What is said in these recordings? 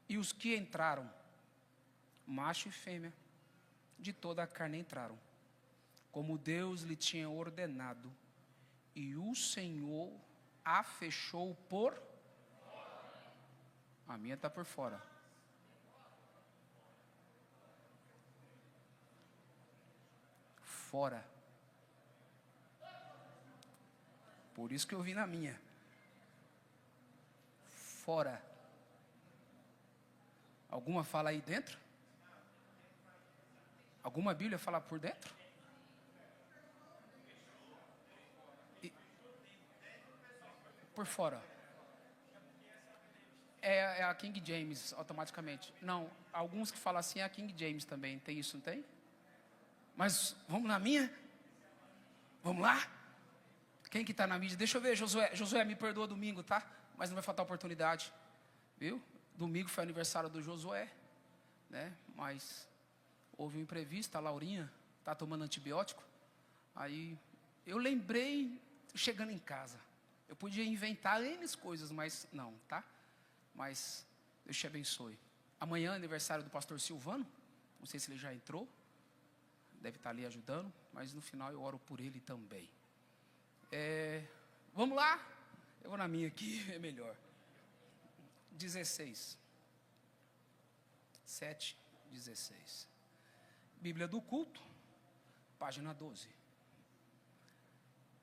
E os que entraram, macho e fêmea, de toda a carne entraram, como Deus lhe tinha ordenado, e o Senhor a fechou por... A minha está por fora. Fora. Por isso que eu vi na minha. Fora. Alguma fala aí dentro? Alguma Bíblia fala por dentro? Por fora. É a King James, automaticamente. Não, alguns que falam assim é a King James também. Tem isso, não tem? Mas vamos na minha? Vamos lá? Quem que está na mídia? Deixa eu ver, Josué. Josué, me perdoa domingo, tá? Mas não vai faltar oportunidade. Viu? Domingo foi aniversário do Josué, né? Mas houve um imprevisto, a Laurinha está tomando antibiótico. Aí eu lembrei, chegando em casa. Eu podia inventar N coisas, mas não, tá? Mas Deus te abençoe. Amanhã é aniversário do pastor Silvano. Não sei se ele já entrou. Deve estar ali ajudando. Mas no final eu oro por ele também. Vamos lá? Eu vou na minha aqui, é melhor. 16. 7:16. Bíblia do culto, página 12.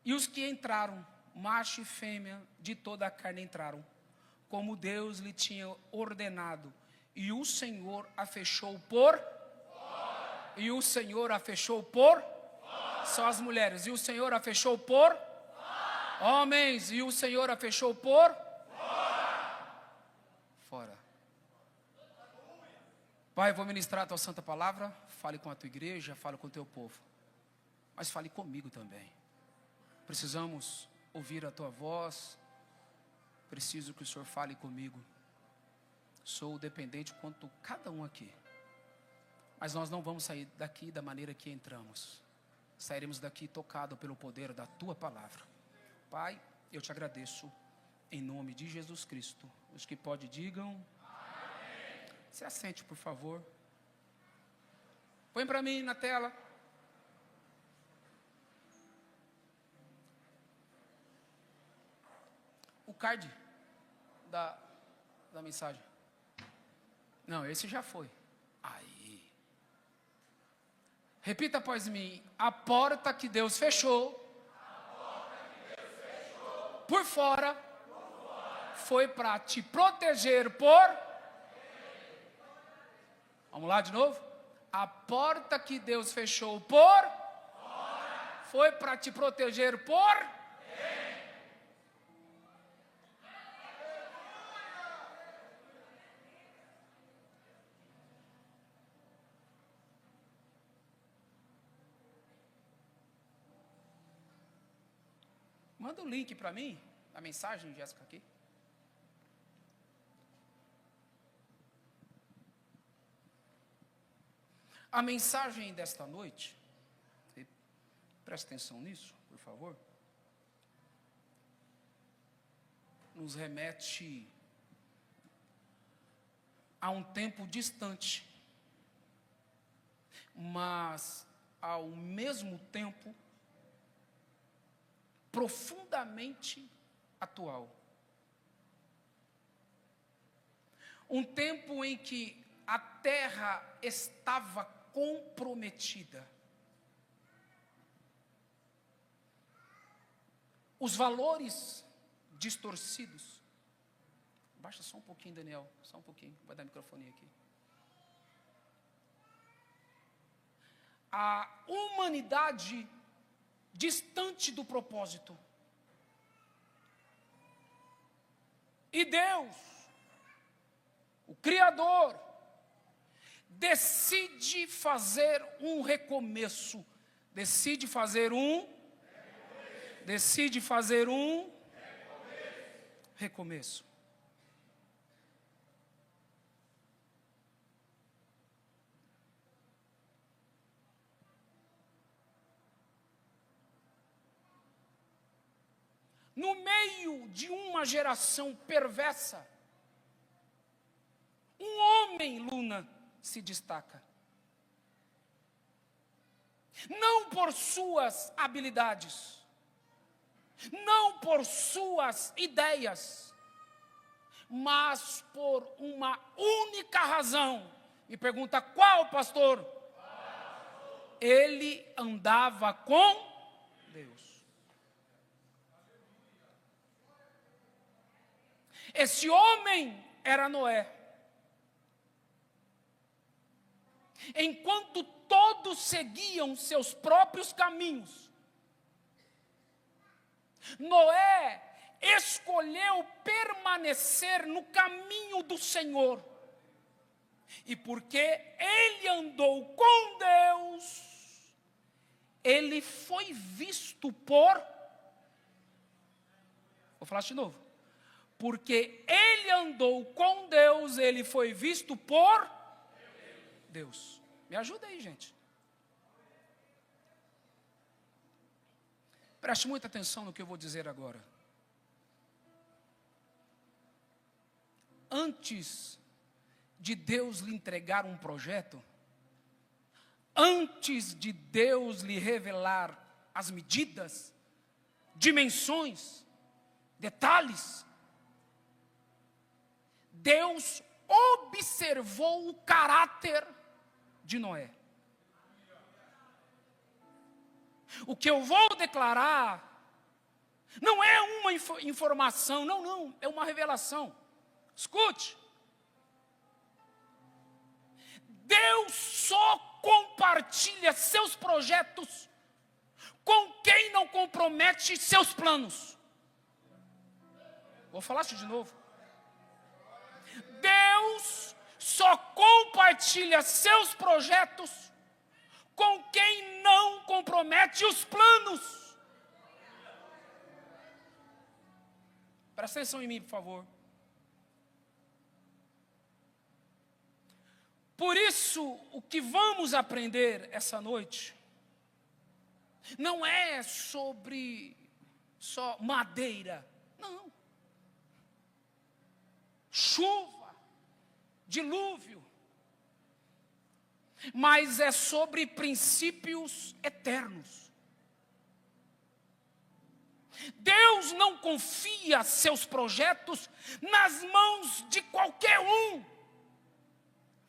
E os que entraram, macho e fêmea, de toda a carne entraram, como Deus lhe tinha ordenado, e o Senhor a fechou por... Fora. E o Senhor a fechou por... Fora. Só as mulheres. E o Senhor a fechou por... Fora. Homens. E o Senhor a fechou por... Fora. Fora. Pai, eu vou ministrar a tua santa palavra. Fale com a tua igreja, fale com o teu povo. Mas fale comigo também. Precisamos ouvir a tua voz. Preciso que o Senhor fale comigo. Sou dependente quanto cada um aqui. Mas nós não vamos sair daqui da maneira que entramos. Sairemos daqui tocado pelo poder da tua palavra. Pai, eu te agradeço em nome de Jesus Cristo. Os que podem, digam amém. Se assente, por favor. Põe para mim na tela. O card da mensagem. Não, esse já foi. Aí. Repita após mim. A porta que Deus fechou. Por fora. Foi para te proteger por... Vamos lá de novo? A porta que Deus fechou por... Foi para te proteger por... Manda o link para mim, a mensagem, Jéssica, aqui. A mensagem desta noite, presta atenção nisso, por favor, nos remete a um tempo distante, mas ao mesmo tempo profundamente atual. Um tempo em que a terra estava comprometida. Os valores distorcidos. Baixa só um pouquinho, Daniel, só um pouquinho, vai dar microfone aqui. A humanidade distante do propósito. E Deus, o Criador, decide fazer um recomeço. Decide fazer um recomeço. No meio de uma geração perversa, um homem, Luna, se destaca. Não por suas habilidades, não por suas ideias, mas por uma única razão. Me pergunta qual, pastor? Ele andava com Deus. Esse homem era Noé. Enquanto todos seguiam seus próprios caminhos, Noé escolheu permanecer no caminho do Senhor. E porque ele andou com Deus, ele foi visto por... Vou falar de novo. Porque ele andou com Deus, ele foi visto por Deus. Me ajuda aí, gente. Preste muita atenção no que eu vou dizer agora. Antes de Deus lhe entregar um projeto, antes de Deus lhe revelar as medidas, dimensões, detalhes, Deus observou o caráter de Noé. O que eu vou declarar não é uma informação, não, é uma revelação. Escute. Deus só compartilha seus projetos com quem não compromete seus planos. Vou falar isso de novo. Deus só compartilha seus projetos com quem não compromete os planos. Presta atenção em mim, por favor. Por isso, o que vamos aprender essa noite não é sobre só madeira, não. Chuva, dilúvio, mas é sobre princípios eternos. Deus não confia seus projetos nas mãos de qualquer um.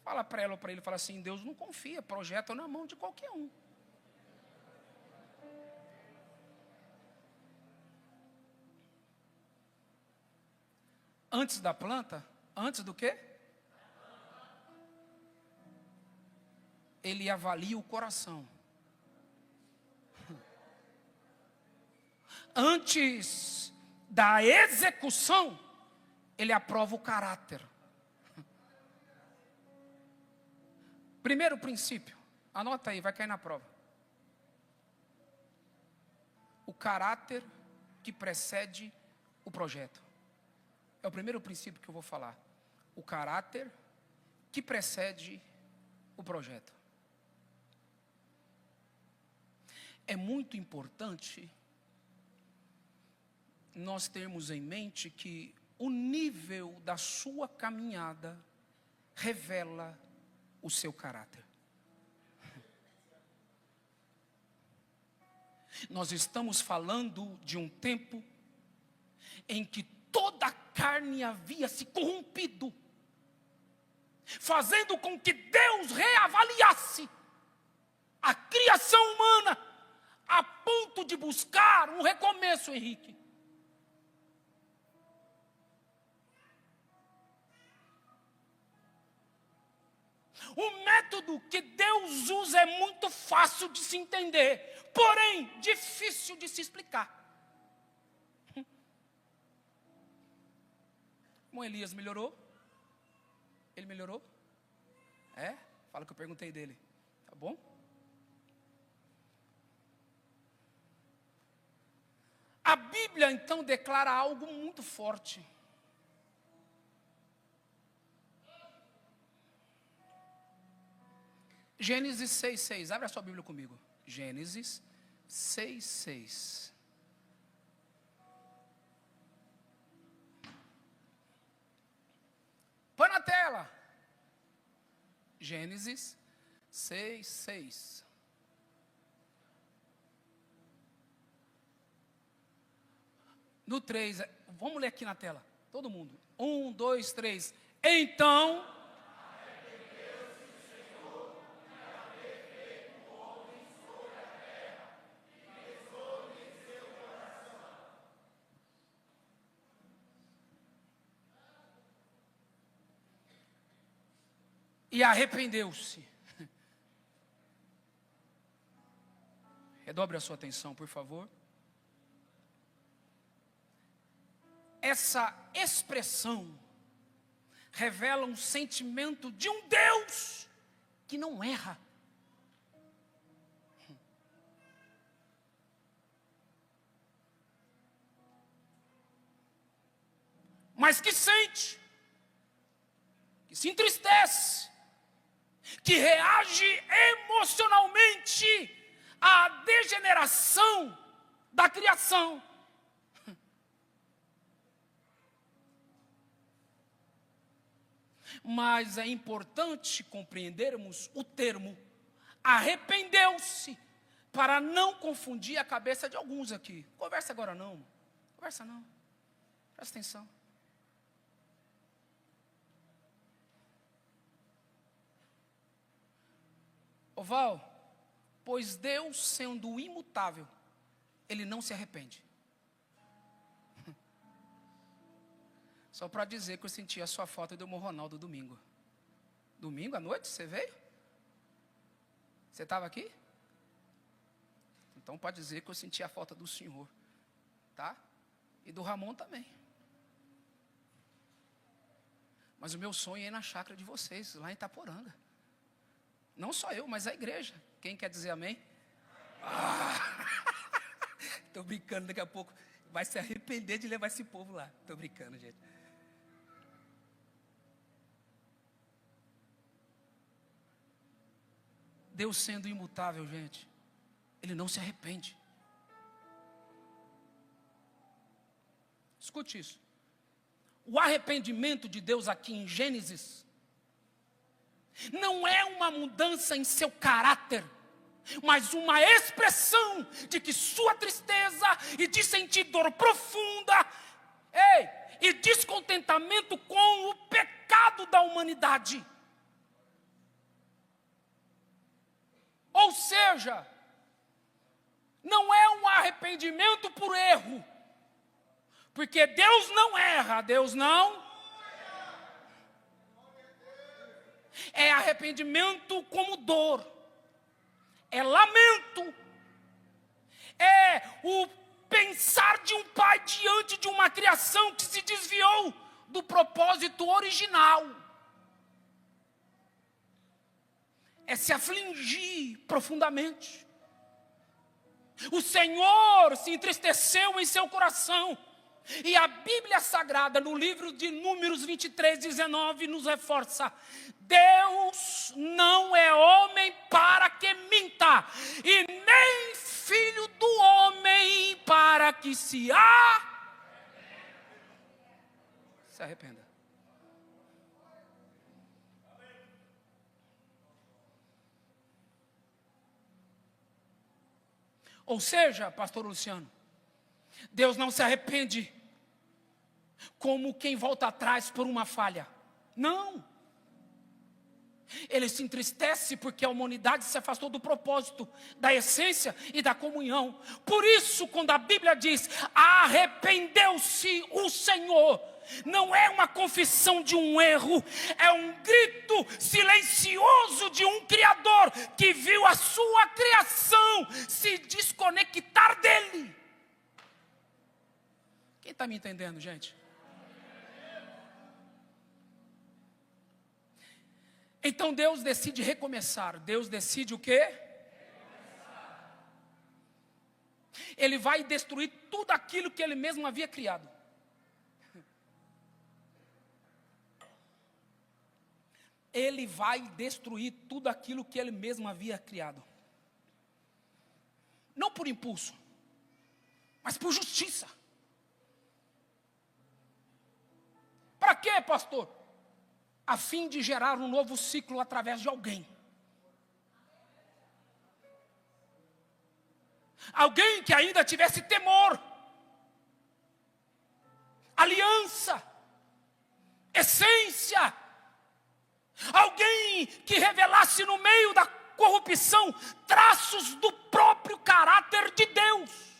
Fala para ela ou para ele, fala assim, Deus não confia projeto na mão de qualquer um. Antes da planta, antes do quê? Ele avalia o coração. Antes da execução, ele aprova o caráter. Primeiro princípio, anota aí, vai cair na prova. O caráter que precede o projeto. É o primeiro princípio que eu vou falar. O caráter que precede o projeto. É muito importante nós termos em mente que o nível da sua caminhada revela o seu caráter. Nós estamos falando de um tempo em que toda a carne havia se corrompido, fazendo com que Deus reavaliasse a criação humana, a ponto de buscar um recomeço, Henrique. O método que Deus usa é muito fácil de se entender, porém difícil de se explicar. Como Elias melhorou? Ele melhorou? É? Fala que eu perguntei dele. Tá bom? A Bíblia então declara algo muito forte. Gênesis 6:6. Abre a sua Bíblia comigo. Gênesis 6:6. Põe na tela. Gênesis 6:6. No 3, vamos ler aqui na tela, todo mundo. 1, 2, 3. Então... E arrependeu-se. Redobre a sua atenção, por favor. Essa expressão revela um sentimento de um Deus que não erra. Mas que sente, que se entristece, que reage emocionalmente à degeneração da criação. Mas é importante compreendermos o termo arrependeu-se, para não confundir a cabeça de alguns aqui. Conversa agora não, conversa não, presta atenção. Val, pois Deus, sendo imutável, Ele não se arrepende. Só para dizer que eu senti a sua foto do Ronaldo domingo. Domingo à noite, você veio? Você estava aqui? Então pode dizer que eu senti a foto do senhor, tá? E do Ramon também. Mas o meu sonho é ir na chácara de vocês, lá em Itaporanga. Não só eu, mas a igreja. Quem quer dizer amém? Estou brincando, daqui a pouco vai se arrepender de levar esse povo lá. Estou brincando, gente. Deus sendo imutável, gente, Ele não se arrepende. Escute isso. O arrependimento de Deus aqui em Gênesis não é uma mudança em seu caráter, mas uma expressão de que sua tristeza e de sentir dor profunda e descontentamento com o pecado da humanidade. Ou seja, não é um arrependimento por erro, porque Deus não erra, Deus não. É arrependimento como dor, é lamento, é o pensar de um pai diante de uma criação que se desviou do propósito original. É se afligir profundamente. O Senhor se entristeceu em seu coração. E a Bíblia Sagrada, no livro de Números 23:19, nos reforça: Deus não é homem para que minta, e nem filho do homem para que se arrependa. Ou seja, pastor Luciano, Deus não se arrepende como quem volta atrás por uma falha. Não. Ele se entristece porque a humanidade se afastou do propósito, da essência e da comunhão. Por isso, quando a Bíblia diz, arrependeu-se o Senhor, não é uma confissão de um erro, é um grito silencioso de um Criador que viu a sua criação se desconectar dele. Quem está me entendendo, gente? Então Deus decide recomeçar. Deus decide o quê? Ele vai destruir tudo aquilo que Ele mesmo havia criado. Ele vai destruir tudo aquilo que Ele mesmo havia criado. Não por impulso, mas por justiça. Para quê, pastor? a fim de gerar um novo ciclo através de alguém. Alguém que ainda tivesse temor, aliança, essência. Alguém que revelasse no meio da corrupção traços do próprio caráter de Deus.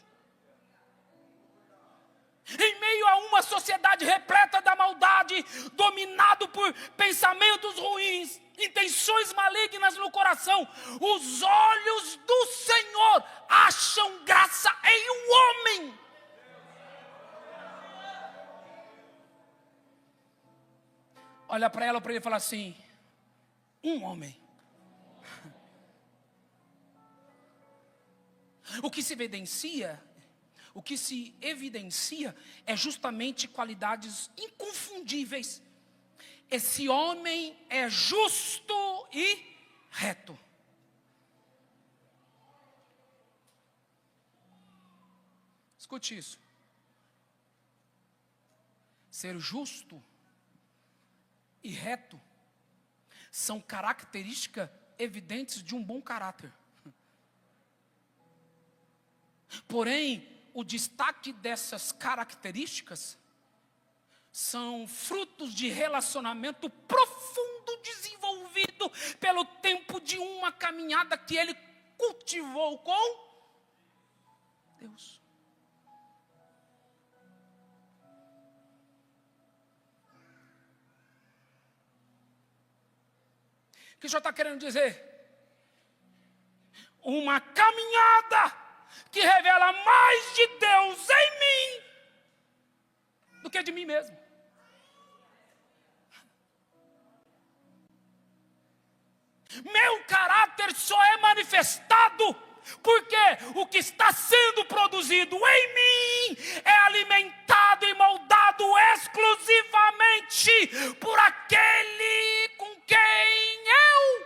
Em meio a uma sociedade repleta da maldade, dominado por pensamentos ruins, intenções malignas no coração, os olhos do Senhor acham graça em um homem. Olha para ela, para ele e fala assim: um homem. O que se evidencia é justamente qualidades inconfundíveis. Esse homem é justo e reto. Escute isso. Ser justo e reto são características evidentes de um bom caráter. Porém, o destaque dessas características são frutos de relacionamento profundo desenvolvido pelo tempo de uma caminhada que ele cultivou com Deus. O que o senhor está querendo dizer? Uma caminhada que revela mais de Deus em mim do que de mim mesmo. Meu caráter só é manifestado porque o que está sendo produzido em mim é alimentado e moldado exclusivamente por aquele com quem eu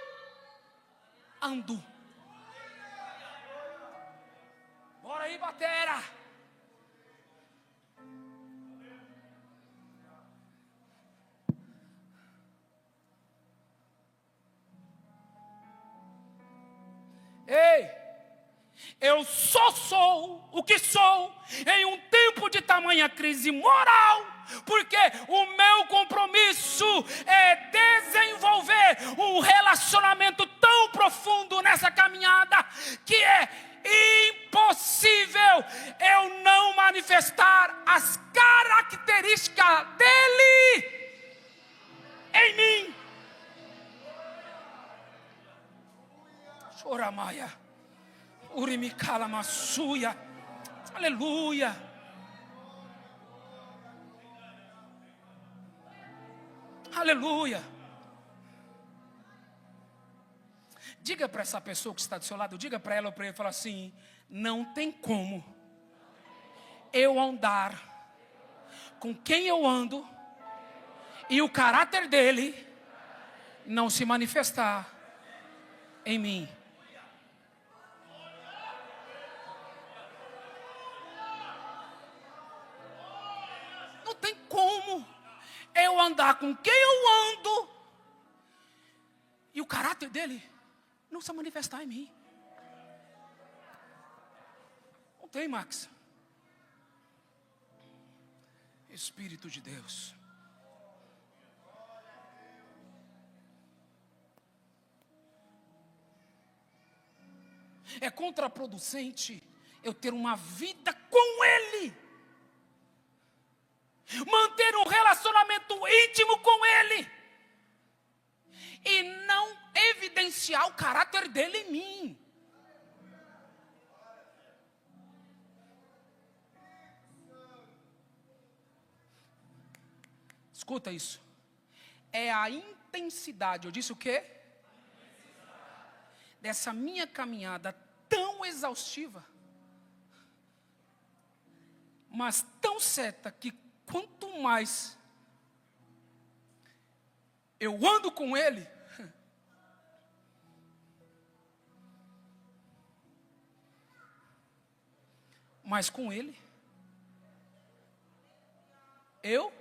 ando. Bora aí, batera. Ei, eu só sou o que sou em um tempo de tamanha crise moral, porque o meu compromisso é desenvolver um relacionamento tão profundo nessa caminhada que é impossível eu não manifestar as características dele em mim. Choramaia, urimicala massuia, aleluia. Aleluia. Diga para essa pessoa que está do seu lado, diga para ela ou para ele, fala assim: não tem como eu andar com quem eu ando e o caráter dele não se manifestar em mim. Não tem como eu andar com quem eu ando e o caráter dele não se manifestar em mim. Não tem, Max. Espírito de Deus. É contraproducente eu ter uma vida com Ele, manter um relacionamento íntimo com Ele e não evidenciar o caráter dele em mim. Escuta isso. É a intensidade, eu disse o quê? Dessa minha caminhada tão exaustiva, mas tão certa, que quanto mais eu ando com Ele, mas com Ele eu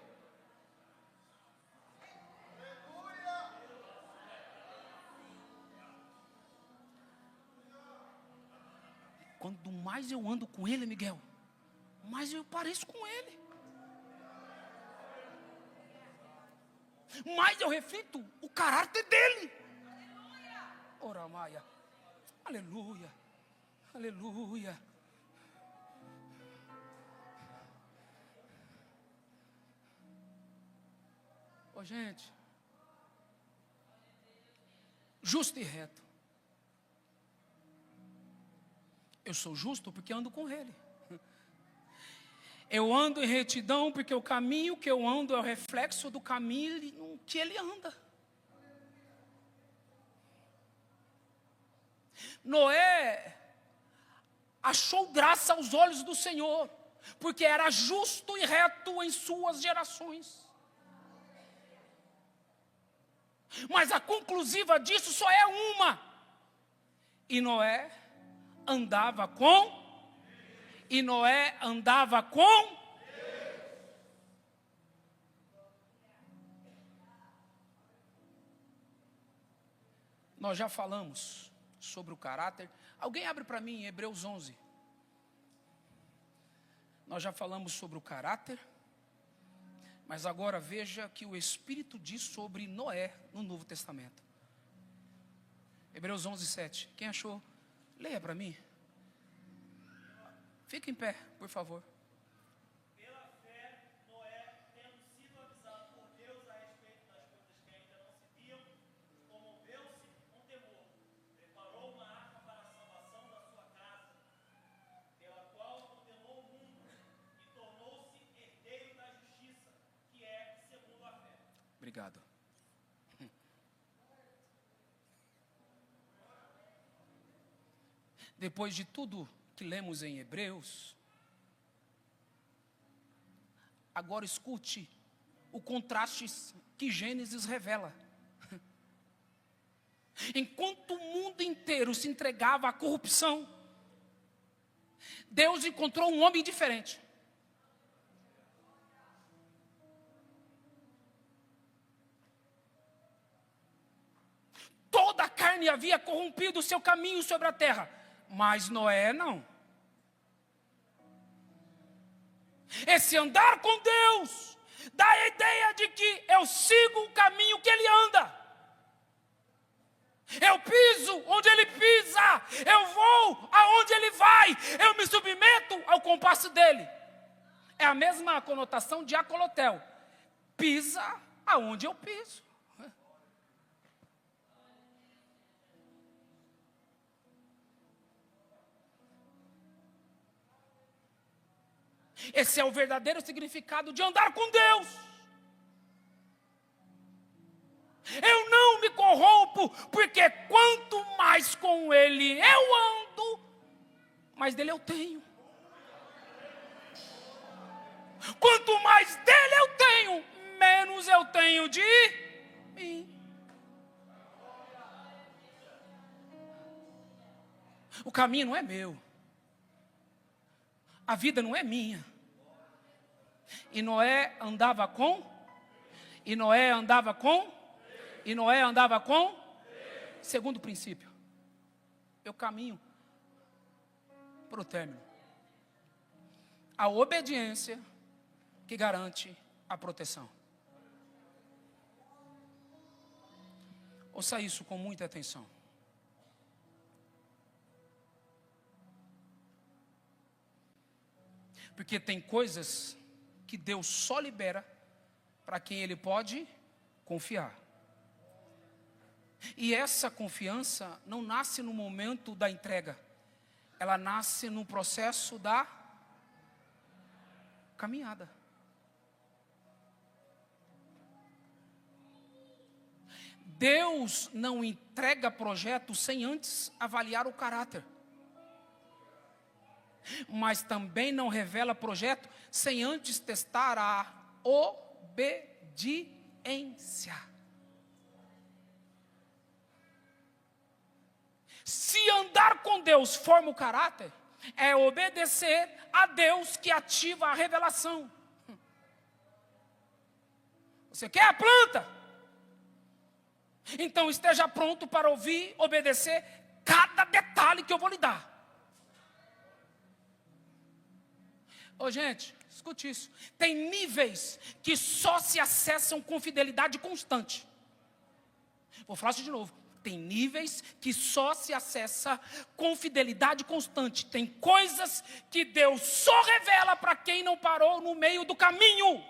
quanto mais eu ando com ele, Miguel, mais eu pareço com ele. Mais eu reflito o caráter dele. Ora Maia. Aleluia. Aleluia. Ô gente, justo e reto. Eu sou justo porque ando com ele. Eu ando em retidão porque o caminho que eu ando é o reflexo do caminho que ele anda. Noé achou graça aos olhos do Senhor, porque era justo e reto em suas gerações. Mas a conclusiva disso só é uma. E Noé andava com... Nós já falamos sobre o caráter. Alguém abre para mim Hebreus 11. Nós já falamos sobre o caráter. Mas agora veja que o Espírito diz sobre Noé no Novo Testamento. Hebreus 11, 7. Quem achou? Leia para mim. Fique em pé, por favor. Pela fé, Noé, tendo sido avisado por Deus a respeito das coisas que ainda não se viam, comoveu-se com temor, preparou uma arca para a salvação da sua casa, pela qual condenou o mundo e tornou-se herdeiro da justiça, que é segundo a fé. Obrigado. Depois de tudo que lemos em Hebreus, agora escute o contraste que Gênesis revela. Enquanto o mundo inteiro se entregava à corrupção, Deus encontrou um homem diferente. Toda a carne havia corrompido o seu caminho sobre a terra, mas Noé não. Esse andar com Deus dá a ideia de que eu sigo o caminho que ele anda. Eu piso onde ele pisa, eu vou aonde ele vai, eu me submeto ao compasso dele. É a mesma conotação de acolotel. Pisa aonde eu piso. Esse é o verdadeiro significado de andar com Deus. Eu não me corrompo, porque quanto mais com Ele eu ando, mais dele eu tenho. Quanto mais dele eu tenho, menos eu tenho de mim. O caminho não é meu. A vida não é minha. E Noé andava com? Segundo princípio. Eu caminho para o término. A obediência que garante a proteção. Ouça isso com muita atenção. Porque tem coisas que Deus só libera para quem Ele pode confiar. E essa confiança não nasce no momento da entrega. Ela nasce no processo da caminhada. Deus não entrega projeto sem antes avaliar o caráter. Mas também não revela projeto sem antes testar a obediência. Se andar com Deus forma o caráter, é obedecer a Deus que ativa a revelação. Você quer a planta? Então esteja pronto para ouvir, obedecer cada detalhe que eu vou lhe dar. Ô gente, escute isso. Tem níveis que só se acessam com fidelidade constante. Vou falar isso de novo. Tem níveis que só se acessa com fidelidade constante. Tem coisas que Deus só revela para quem não parou no meio do caminho.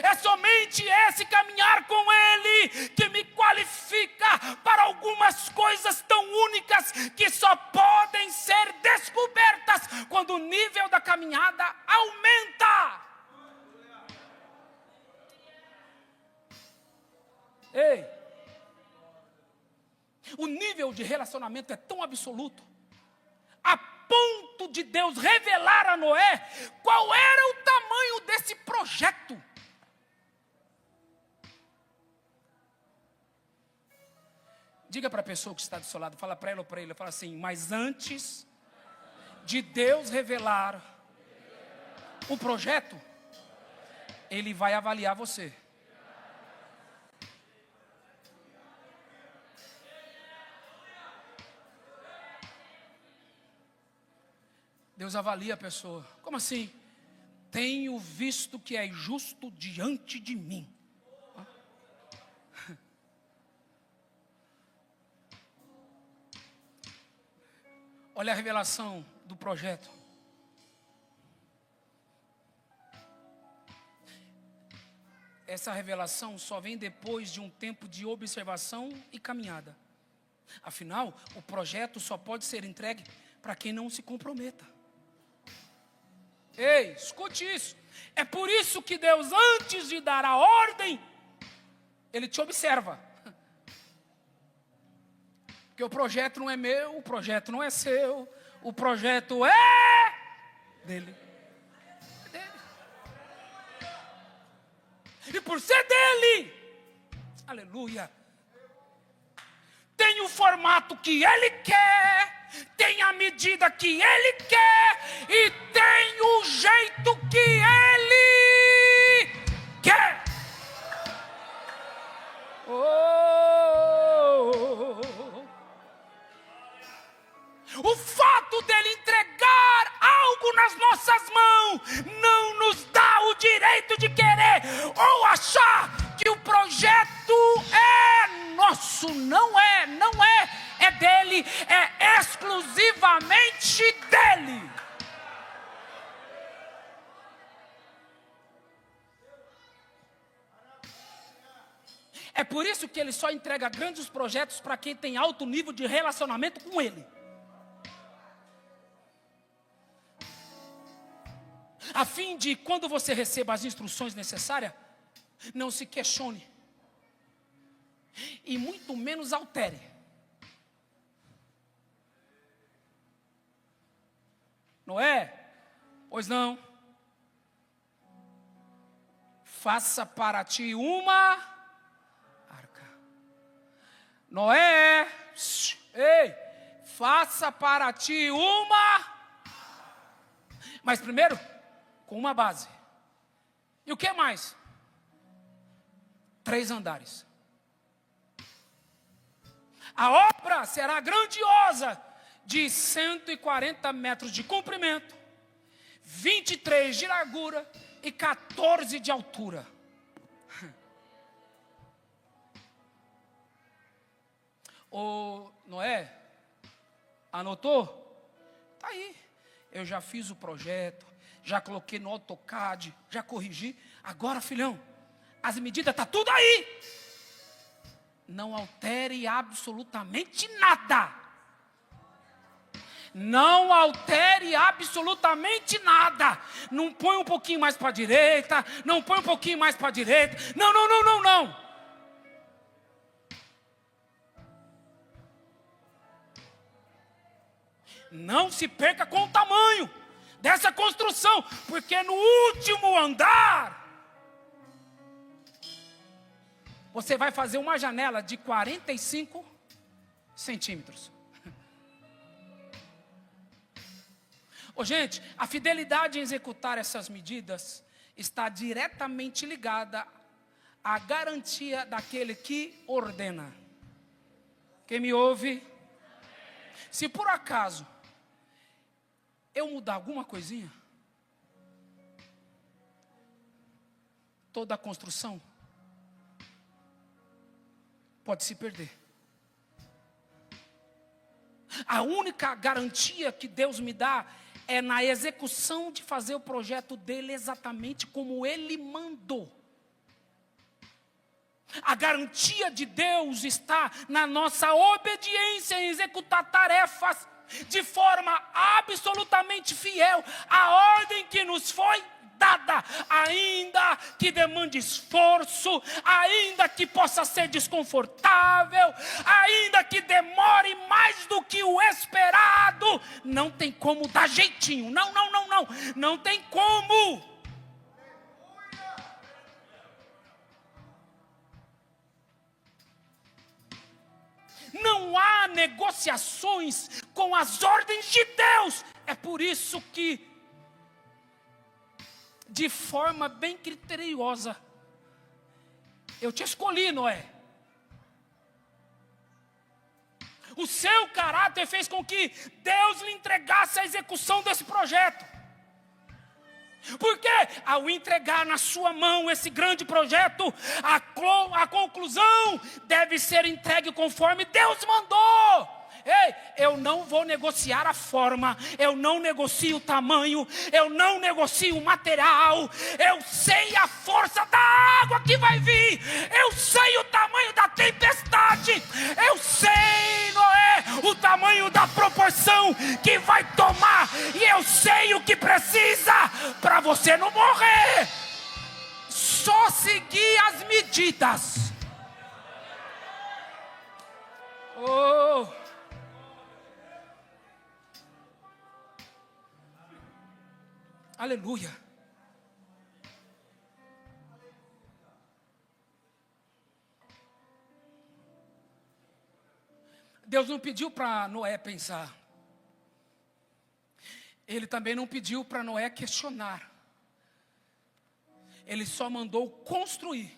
É somente esse caminhar com Ele que me qualifica para algumas coisas tão únicas que só podem ser descobertas quando o nível da caminhada aumenta. Ei, o nível de relacionamento é tão absoluto, a ponto de Deus revelar a Noé qual era o tamanho desse projeto. Diga para a pessoa que está do seu lado, fala para ela ou para ele, fala assim: mas antes de Deus revelar o projeto, Ele vai avaliar você. Deus avalia a pessoa. Como assim? Tenho visto que é justo diante de mim. Olha a revelação do projeto. Essa revelação só vem depois de um tempo de observação e caminhada. Afinal, o projeto só pode ser entregue para quem não se comprometa. Ei, escute isso. É por isso que Deus, antes de dar a ordem, Ele te observa. Porque o projeto não é meu, o projeto não é seu, o projeto é dele. É dele. E por ser dele, aleluia, tem o formato que Ele quer, tem a medida que Ele quer e tem o jeito que Ele quer. O fato dele entregar algo nas nossas mãos não nos dá o direito de querer ou achar que o projeto é nosso. Não é, é dele, é exclusivamente dele. É por isso que ele só entrega grandes projetos para quem tem alto nível de relacionamento com ele. A fim de, quando você receba as instruções necessárias, não se questione. E muito menos altere. Noé, pois não. Faça para ti uma arca. Noé, ei, faça para ti uma. Mas primeiro, com uma base. E o que mais? 3 andares. A obra será grandiosa, de 140 metros de comprimento, 23 de largura e 14 de altura. Ô Noé, anotou? Tá aí. Eu já fiz o projeto, já coloquei no AutoCAD, já corrigi. Agora, filhão, as medidas estão tudo aí. Não altere absolutamente nada. Não altere absolutamente nada. Não põe um pouquinho mais para a direita, não põe um pouquinho mais para a direita. Não. Não se perca com o tamanho dessa construção, porque no último andar você vai fazer uma janela de 45 centímetros. Ô, gente, a fidelidade em executar essas medidas está diretamente ligada à garantia daquele que ordena. Quem me ouve? Se por acaso eu mudar alguma coisinha, toda a construção pode se perder. A única garantia que Deus me dá é na execução de fazer o projeto dele exatamente como ele mandou. A garantia de Deus está na nossa obediência em executar tarefas de forma absolutamente fiel à ordem que nos foi dada, ainda que demande esforço, ainda que possa ser desconfortável, ainda que demore mais do que o esperado, não tem como dar jeitinho, não tem como. Não há negociações com as ordens de Deus. É por isso que, de forma bem criteriosa, eu te escolhi, Noé. O seu caráter fez com que Deus lhe entregasse a execução desse projeto. Porque ao entregar na sua mão esse grande projeto, a conclusão deve ser entregue conforme Deus mandou. Ei, eu não vou negociar a forma, eu não negocio o tamanho, eu não negocio o material. Eu sei a força da água que vai vir, eu sei o tamanho da tempestade, eu sei, Noé, o tamanho da proporção que vai tomar, e eu sei o que precisa para você não morrer. Só seguir as medidas. Oh, aleluia. Deus não pediu para Noé pensar. Ele também não pediu para Noé questionar. Ele só mandou construir.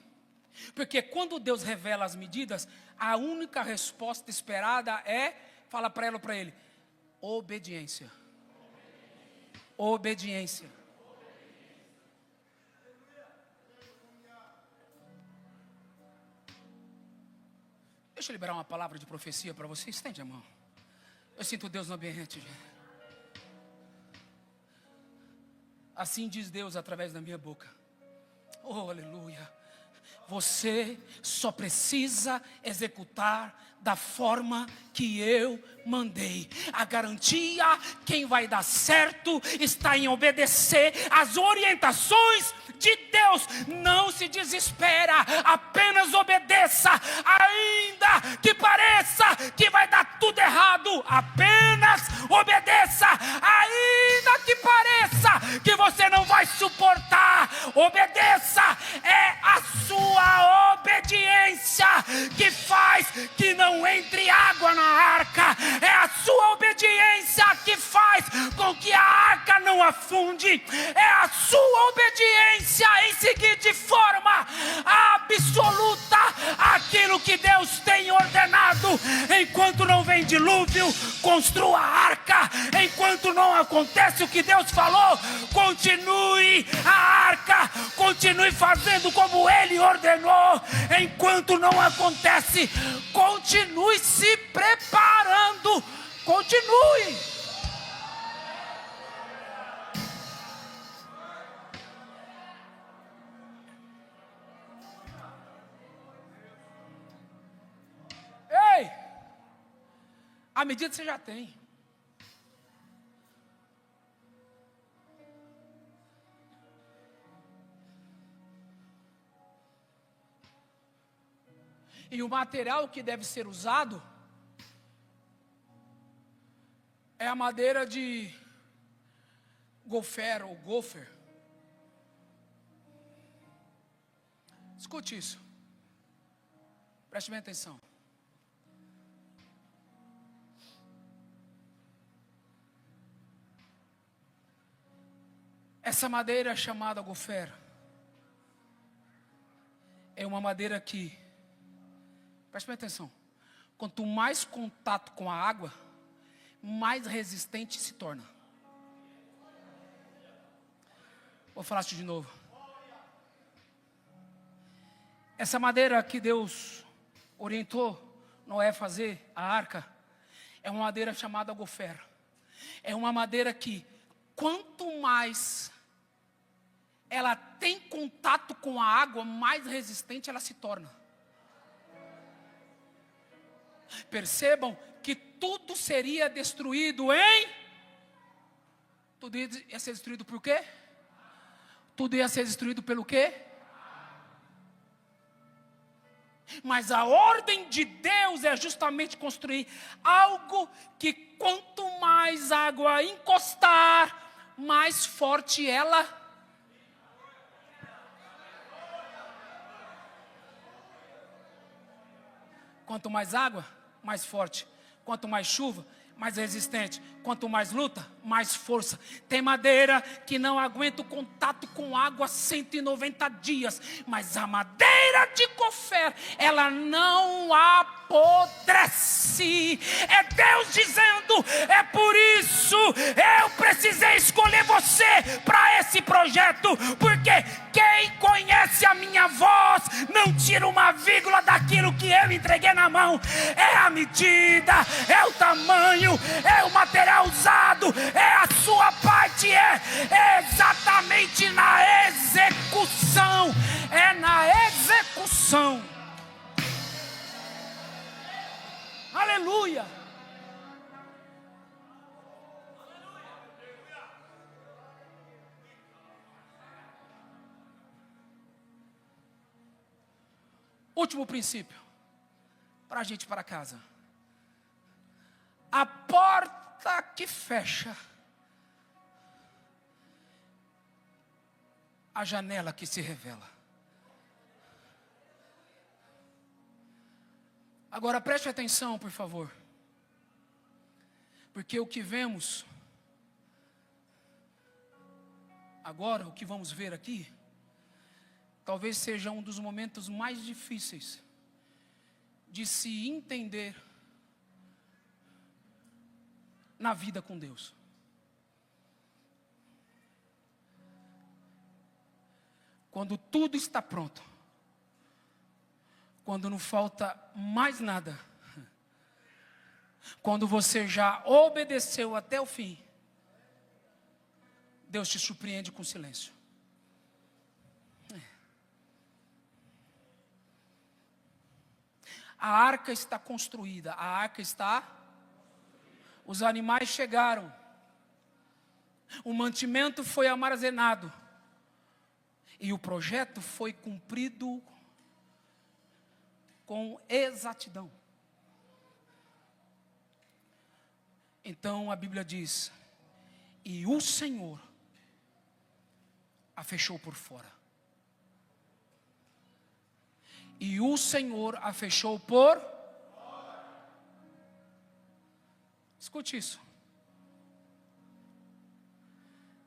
Porque quando Deus revela as medidas, a única resposta esperada é, fala para ela ou para ele, obediência. Obediência. Deixa eu liberar uma palavra de profecia para você. Estende a mão. Eu sinto Deus no ambiente. Assim diz Deus através da minha boca. Oh, aleluia. Você só precisa executar da forma que eu mandei. A garantia, quem vai dar certo, está em obedecer às orientações de Deus. Não se desespera, apenas obedeça. Ainda que pareça que vai dar tudo errado, apenas obedeça. Ainda que pareça que você não vai suportar, obedeça. É a sua obediência que faz que não entre água na arca. É a sua obediência que faz com que a arca não afunde. É a sua obediência em seguir de forma absoluta aquilo que Deus tem ordenado. Enquanto não vem dilúvio, construa a arca. Enquanto não acontece o que Deus falou, continue a arca, continue fazendo como Ele ordenou. Enquanto não acontece, continue se preparando. Continue. Ei, a medida você já tem. E o material que deve ser usado é a madeira de gofer ou gofer. Escute isso. Preste bem atenção. Essa madeira chamada gofer é uma madeira que, preste bem atenção, quanto mais contato com a água, mais resistente se torna. Vou falar isso de novo. Essa madeira que Deus orientou Noé a fazer, a arca, é uma madeira chamada gofer. É uma madeira que, quanto mais ela tem contato com a água, mais resistente ela se torna. Percebam que tudo seria destruído tudo ia ser destruído por quê? Tudo ia ser destruído pelo quê? Mas a ordem de Deus é justamente construir algo que quanto mais água encostar, mais forte ela. Quanto mais água, mais forte. Quanto mais chuva, mais resistente. Quanto mais luta, mais força. Tem madeira que não aguenta o contato com água 190 dias. Mas a madeira de gofer, ela não apodrece. É Deus dizendo, é por isso eu precisei escolher você para esse projeto. Porque quem conhece a minha voz não tira uma vírgula daquilo que eu entreguei na mão. É a medida, é o tamanho, é o material usado, é a sua parte, é exatamente na execução. É na execução. Aleluia. Último princípio, para a gente ir para casa. A porta que fecha, a janela que se revela. Agora preste atenção, por favor. Porque o que vemos agora, o que vamos ver aqui, talvez seja um dos momentos mais difíceis de se entender na vida com Deus. Quando tudo está pronto, quando não falta mais nada, quando você já obedeceu até o fim, Deus te surpreende com silêncio. A arca está construída, a arca está... Os animais chegaram, o mantimento foi armazenado, e o projeto foi cumprido com exatidão. Então a Bíblia diz, e o Senhor a fechou por fora. E o Senhor a fechou por fora. Escute isso.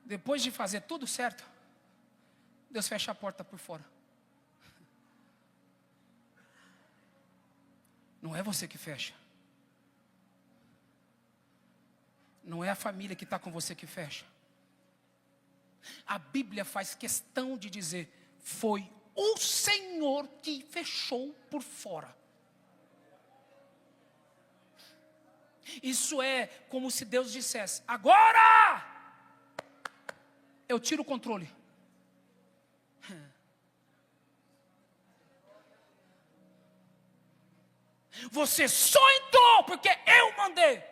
Depois de fazer tudo certo, Deus fecha a porta por fora. Não é você que fecha. Não é a família que está com você que fecha. A Bíblia faz questão de dizer, foi o Senhor que fechou por fora. Isso é como se Deus dissesse, agora eu tiro o controle. Você só entrou porque eu mandei.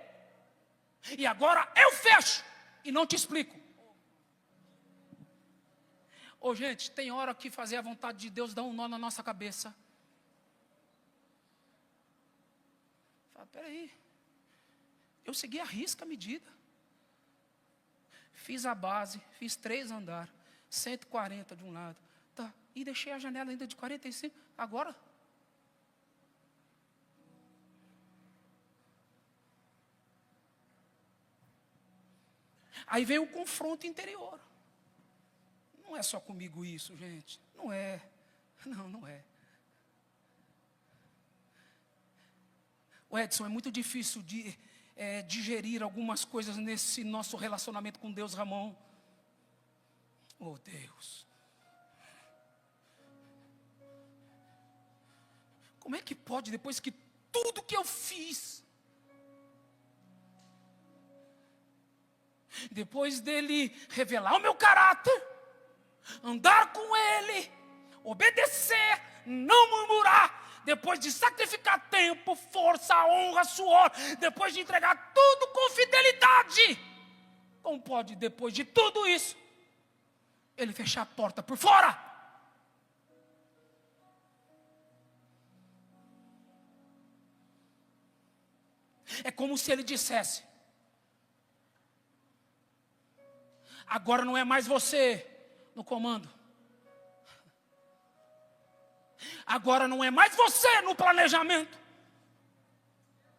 E agora eu fecho e não te explico. Ô gente, tem hora que fazer a vontade de Deus dá um nó na nossa cabeça. Fala, peraí. Eu segui a risca a medida. Fiz a base, fiz 3 andares, 140 de um lado. Tá, e deixei a janela ainda de 45. Agora? Aí vem o confronto interior. Não é só comigo isso, gente. Não é. Não é. O Edson, é muito difícil de digerir algumas coisas nesse nosso relacionamento com Deus, Ramon. Oh Deus. Como é que pode, depois que tudo que eu fiz, depois dele revelar o meu caráter, andar com ele, obedecer, não murmurar, depois de sacrificar tempo, força, honra, suor, depois de entregar tudo com fidelidade, como pode, depois de tudo isso, ele fechar a porta por fora? É como se ele dissesse: agora não é mais você no comando. Agora não é mais você no planejamento.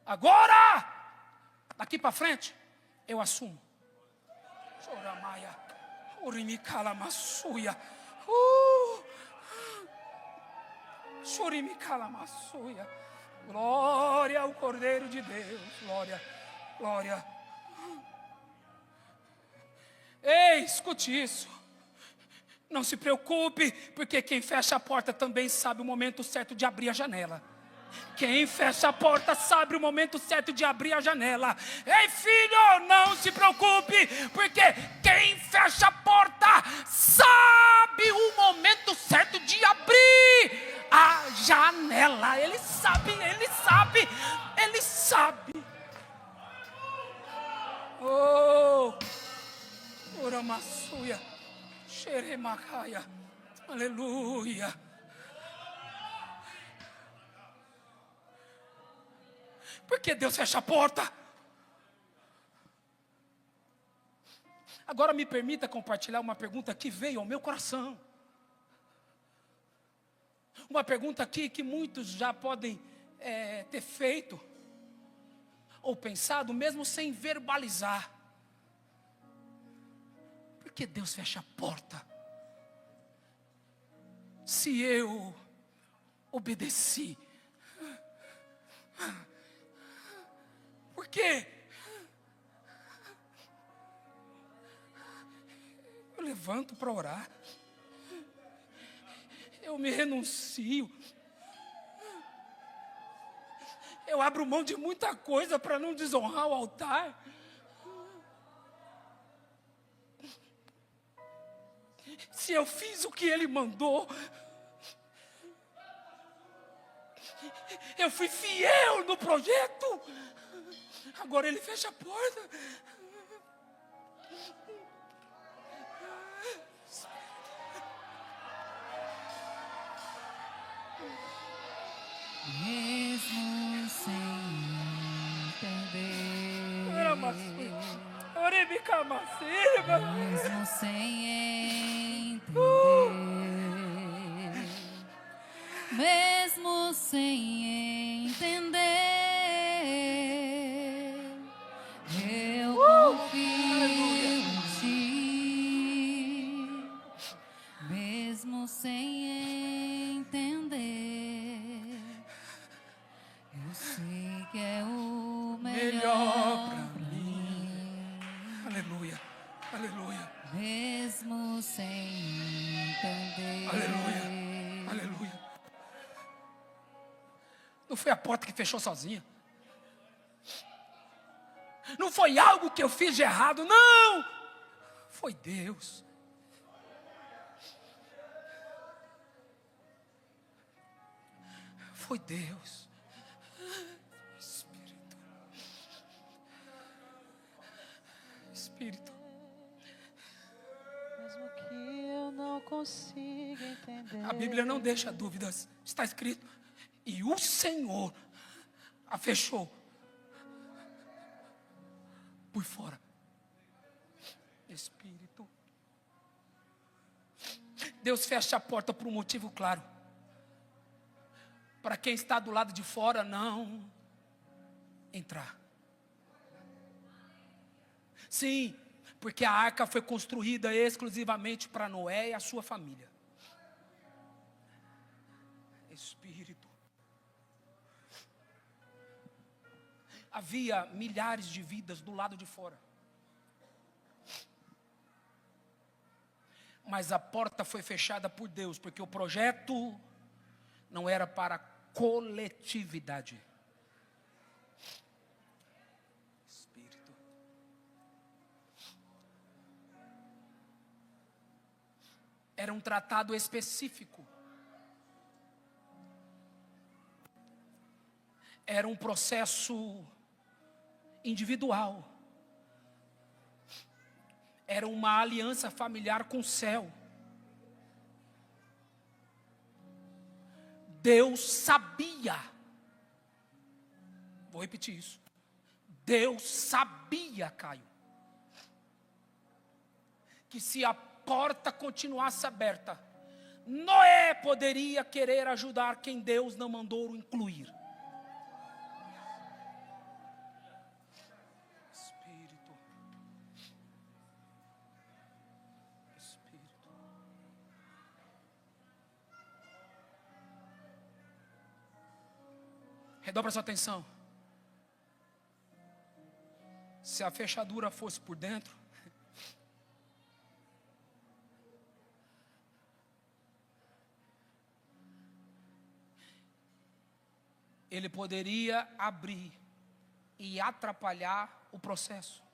Agora, daqui para frente, eu assumo. Choramaya, Urimikala Massuya. Chorimikala Massuya. Glória ao Cordeiro de Deus. Glória, glória. Ei, escute isso. Não se preocupe, porque quem fecha a porta também sabe o momento certo de abrir a janela. Quem fecha a porta sabe o momento certo de abrir a janela. Ei, filho, não se preocupe, porque quem fecha a porta sabe o momento certo de abrir a janela. Ele sabe, ele sabe, ele sabe. Oh, Oramassuya, Xeremakaya, aleluia. Por que Deus fecha a porta? Agora me permita compartilhar uma pergunta que veio ao meu coração. Uma pergunta aqui que muitos já podem ter feito ou pensado, mesmo sem verbalizar. Por que Deus fecha a porta? Se eu obedeci, por quê? Eu levanto para orar, eu me renuncio, eu abro mão de muita coisa para não desonrar o altar. Se eu fiz o que Ele mandou, eu fui fiel no projeto, agora Ele fecha a porta. Mesmo sem entender, mesmo sem entender, mesmo sem entender, eu confio em ti, mesmo sem entender, eu sei que é o melhor pra mim. Aleluia, aleluia, Mesmo sem entender. aleluia, aleluia. Não foi a porta que fechou sozinha. Não foi algo que eu fiz de errado, não. Foi Deus. Foi Deus. Espírito. Espírito. Mesmo que eu não consiga entender. A Bíblia não deixa dúvidas. Está escrito: e o Senhor a fechou por fora. Espírito. Deus fecha a porta por um motivo claro. Para quem está do lado de fora não entrar. Sim, porque a arca foi construída exclusivamente para Noé e a sua família. Espírito. Havia milhares de vidas do lado de fora. Mas a porta foi fechada por Deus, porque o projeto não era para coletividade. Espírito. Era um tratado específico. Era um processo individual. Era uma aliança familiar com o céu. Deus sabia. Vou repetir isso. Deus sabia, Caio, que se a porta continuasse aberta, Noé poderia querer ajudar quem Deus não mandou incluir. Redobra sua atenção. Se a fechadura fosse por dentro, ele poderia abrir e atrapalhar o processo.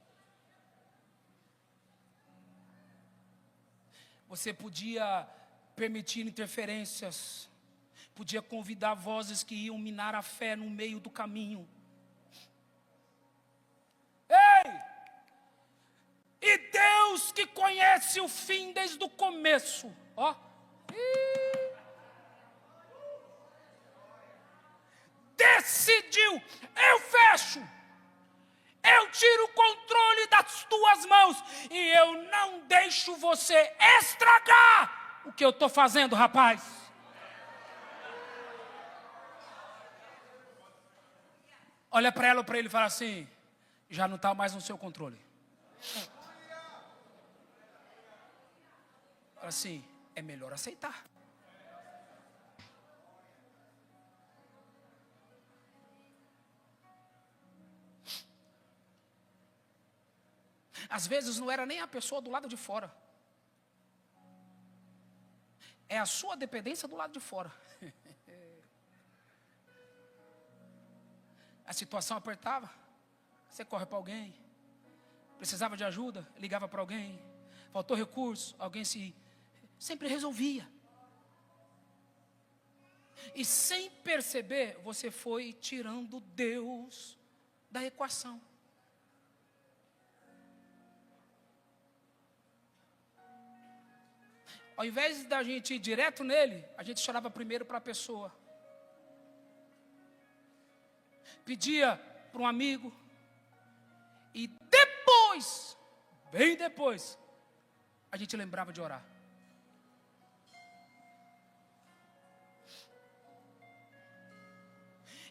Você podia permitir interferências, podia convidar vozes que iam minar a fé no meio do caminho. Ei! E Deus que conhece o fim desde o começo, ó. Decidiu, eu fecho. Eu tiro o controle das tuas mãos e eu não deixo você estragar o que eu estou fazendo, rapaz. Olha para ela ou para ele e fala assim: já não está mais no seu controle. Fala assim: é melhor aceitar. Às vezes não era nem a pessoa do lado de fora. É a sua dependência do lado de fora. A situação apertava, você corre para alguém. Precisava de ajuda, ligava para alguém. Faltou recurso, alguém sempre resolvia. E sem perceber, você foi tirando Deus da equação. Ao invés da gente ir direto nele, a gente chorava primeiro para a pessoa. Pedia para um amigo. E depois, bem depois, a gente lembrava de orar.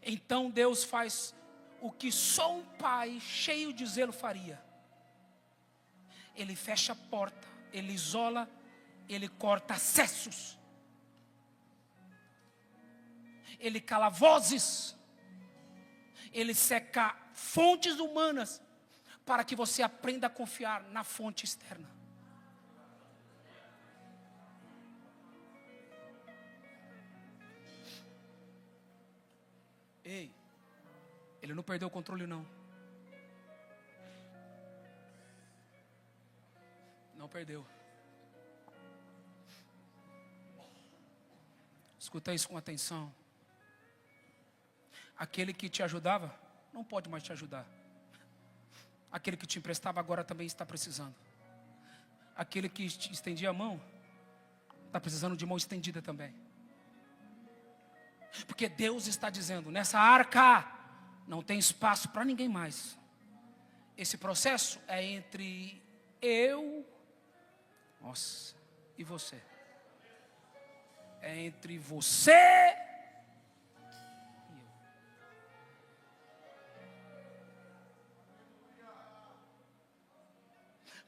Então Deus faz o que só um pai cheio de zelo faria. Ele fecha a porta, ele isola, ele corta acessos, ele cala vozes, ele seca fontes humanas, para que você aprenda a confiar na fonte externa. Ei, ele não perdeu o controle não. Não perdeu. Escuta isso com atenção. Aquele que te ajudava, não pode mais te ajudar. Aquele que te emprestava agora também está precisando. Aquele que te estendia a mão, está precisando de mão estendida também. Porque Deus está dizendo, nessa arca, não tem espaço para ninguém mais. Esse processo é entre eu, nossa, e você. É entre você e eu.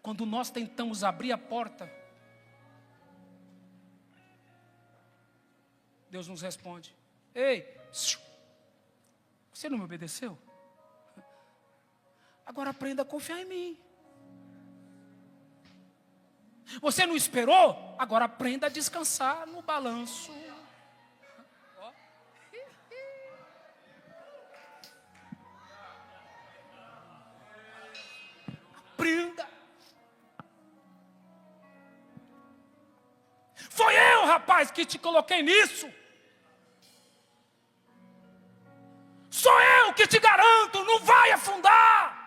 Quando nós tentamos abrir a porta, Deus nos responde: ei, você não me obedeceu? Agora aprenda a confiar em mim. Você não esperou? Agora aprenda a descansar no balanço. Aprenda. Foi eu, rapaz, que te coloquei nisso. Sou eu que te garanto, não vai afundar.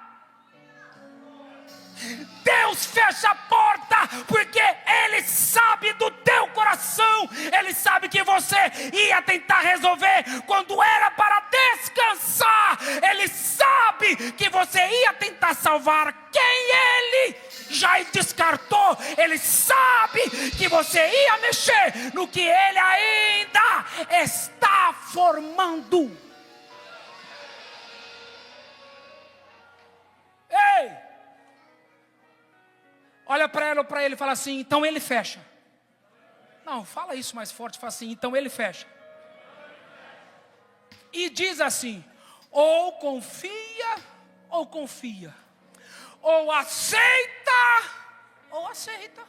Deus fecha a porta porque Ele sabe do teu coração. Ele sabe que você ia tentar resolver quando era para descansar. Ele sabe que você ia tentar salvar quem Ele já descartou. Ele sabe que você ia mexer no que Ele ainda está formando. Ei! Olha para ela ou para ele e fala assim, então ele fecha. Não, fala isso mais forte, fala assim, então ele fecha. E diz assim, ou confia, ou confia. Ou aceita, ou aceita.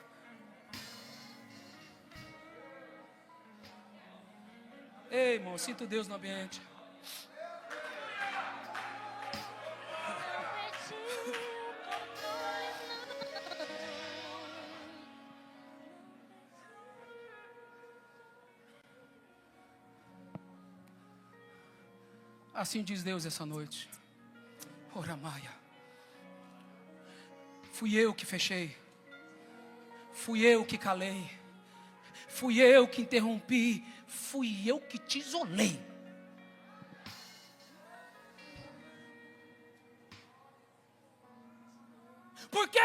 Ei, irmão, sinto Deus no ambiente. Assim diz Deus essa noite. Ora Maia. Fui eu que fechei. Fui eu que calei. Fui eu que interrompi. Fui eu que te isolei. Porque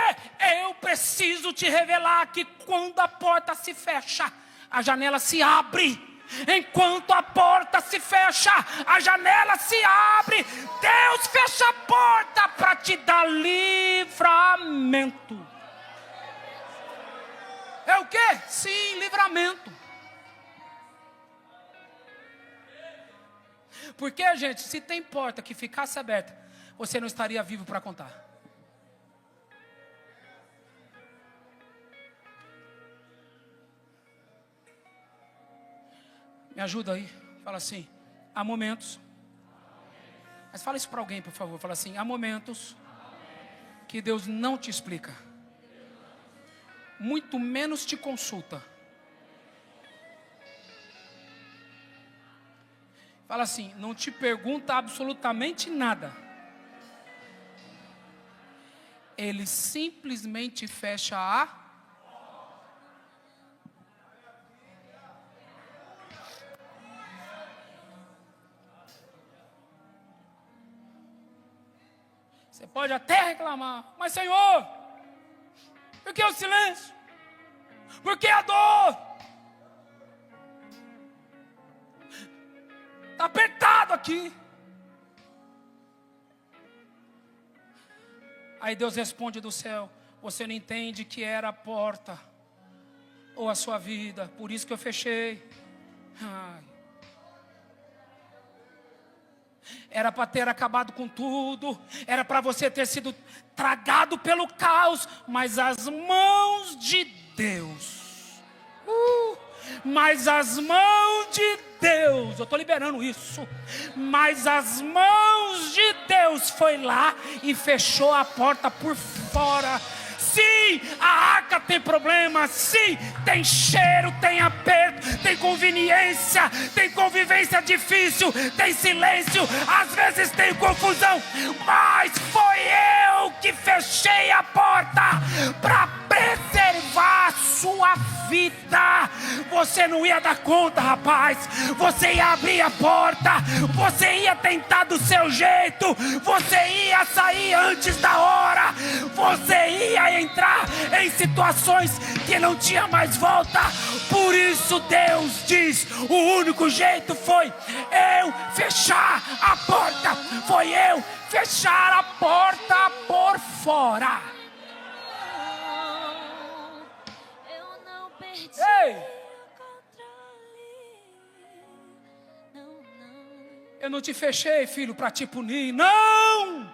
eu preciso te revelar que quando a porta se fecha, a janela se abre. Enquanto a porta se fecha, a janela se abre. Deus fecha a porta para te dar livramento. É o quê? Sim, livramento. Porque, gente, se tem porta que ficasse aberta, você não estaria vivo para contar. Me ajuda aí, fala assim, há momentos, mas fala isso para alguém por favor, fala assim, há momentos que Deus não te explica, muito menos te consulta. Fala assim, não te pergunta absolutamente nada, Ele simplesmente fecha a... Você pode até reclamar, mas Senhor, por que o silêncio? Por que a dor? Está apertado aqui. Aí Deus responde do céu, você não entende que era a porta, ou a sua vida, por isso que eu fechei. Ai. Era para ter acabado com tudo, era para você ter sido tragado pelo caos, mas as mãos de Deus, mas as mãos de Deus, eu estou liberando isso, mas as mãos de Deus foi lá e fechou a porta por fora. Sim, a arca tem problema, sim, tem cheiro, tem aperto, tem conveniência, tem convivência difícil, tem silêncio, às vezes tem confusão, mas foi eu que fechei a porta para preservar a sua vida. Você não ia dar conta, rapaz, você ia abrir a porta, você ia tentar do seu jeito, você ia sair antes da hora, você ia entrar em situações que não tinha mais volta. Por isso Deus diz, o único jeito foi eu fechar a porta, foi eu fechar a porta por fora. Eu não perdi Ei! o controle. Não. Eu não te fechei, filho, para te punir, não!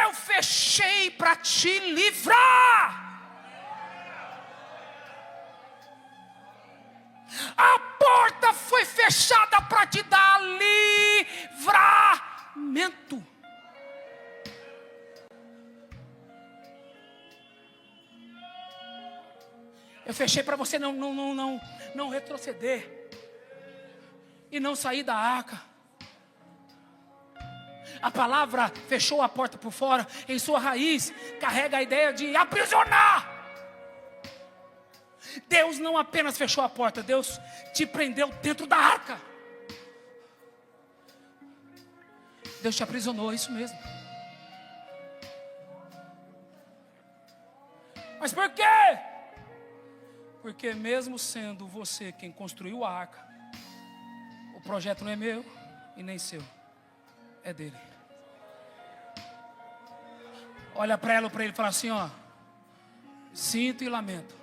Eu fechei para para te livrar. A porta foi fechada para te dar livramento. Eu fechei para você não retroceder e não sair da arca. A palavra fechou a porta por fora, em sua raiz carrega a ideia de aprisionar. Deus não apenas fechou a porta, Deus te prendeu dentro da arca. Deus te aprisionou, é isso mesmo. Mas por quê? Porque mesmo sendo você quem construiu a arca, o projeto não é meu e nem seu, é dele. Olha para ele e fala assim, ó: sinto e lamento,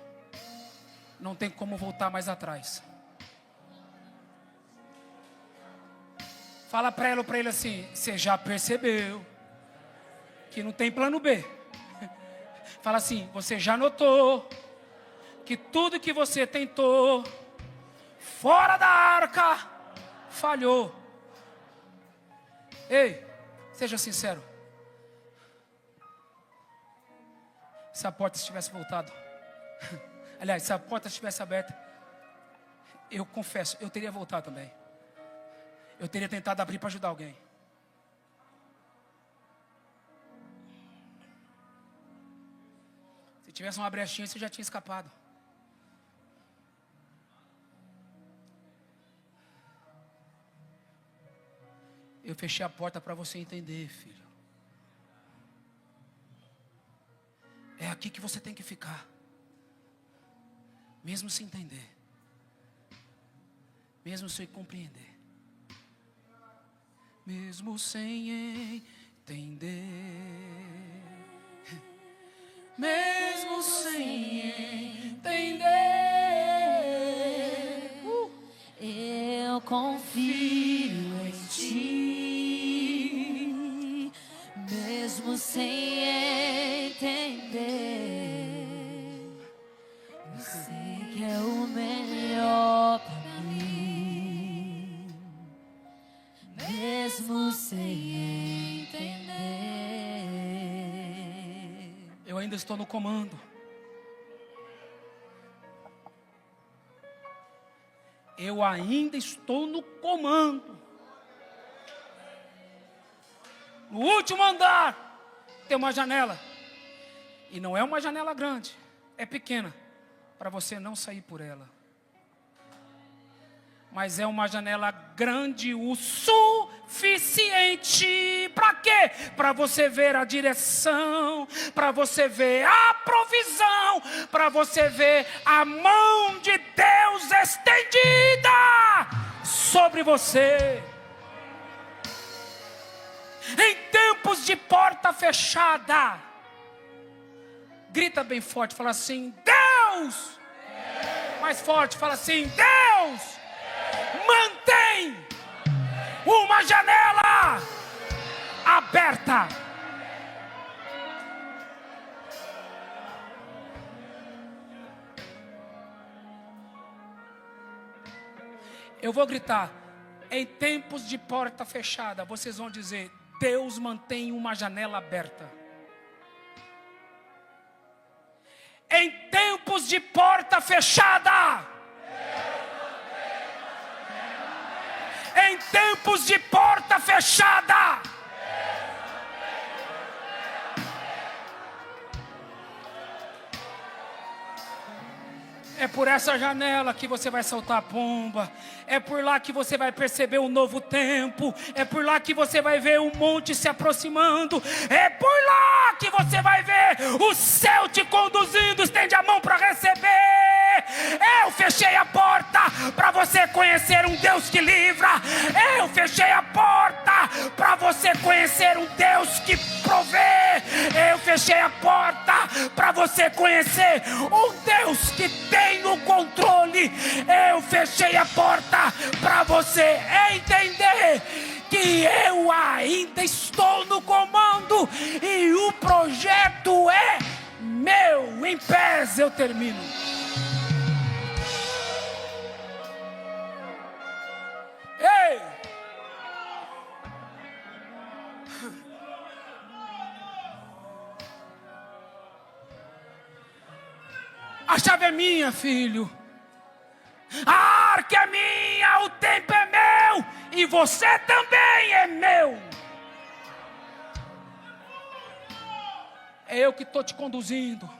não tem como voltar mais atrás. Fala para ele assim: você já percebeu que não tem plano B. Fala assim: você já notou que tudo que você tentou fora da arca falhou. Ei, seja sincero. Se a porta estivesse voltado, aliás, se a porta estivesse aberta, eu confesso, eu teria voltado também. Eu teria tentado abrir para ajudar alguém. Se tivesse uma brechinha, você já tinha escapado. Eu fechei a porta para você entender, filho. É aqui que você tem que ficar. Mesmo sem entender. Mesmo sem compreender. Mesmo sem entender. Mesmo sem entender. Eu confio em ti, mesmo sem entender. Eu sei que é o melhor para mim, mesmo sem entender. Eu ainda estou no comando. Eu ainda estou no comando. No último andar tem uma janela. E não é uma janela grande, é pequena, para você não sair por ela. Mas é uma janela grande o suficiente. Para quê? Para você ver a direção, para você ver a provisão, para você ver a mão de Deus estendida sobre você. Em tempos de porta fechada, grita bem forte, fala assim: Deus! Mais forte, fala assim: Deus! Mantém uma janela aberta. Eu vou gritar. Em tempos de porta fechada, vocês vão dizer: Deus mantém uma janela aberta. Em tempos de porta fechada, em tempos de porta fechada, é por essa janela que você vai soltar a pomba. É por lá que você vai perceber um novo tempo. É por lá que você vai ver um monte se aproximando. É por lá que você vai ver o céu te conduzindo. Estende a mão para receber. Eu fechei a porta para você conhecer um Deus que livra. Eu fechei a porta para você conhecer um Deus que provê. Eu fechei a porta para você conhecer um Deus que tem no controle. Eu fechei a porta para você entender que eu ainda estou no comando e o projeto é meu. Em pés eu termino. Ei! A chave é minha, filho. A arca é minha, o tempo é meu e você também é meu. É eu que estou te conduzindo.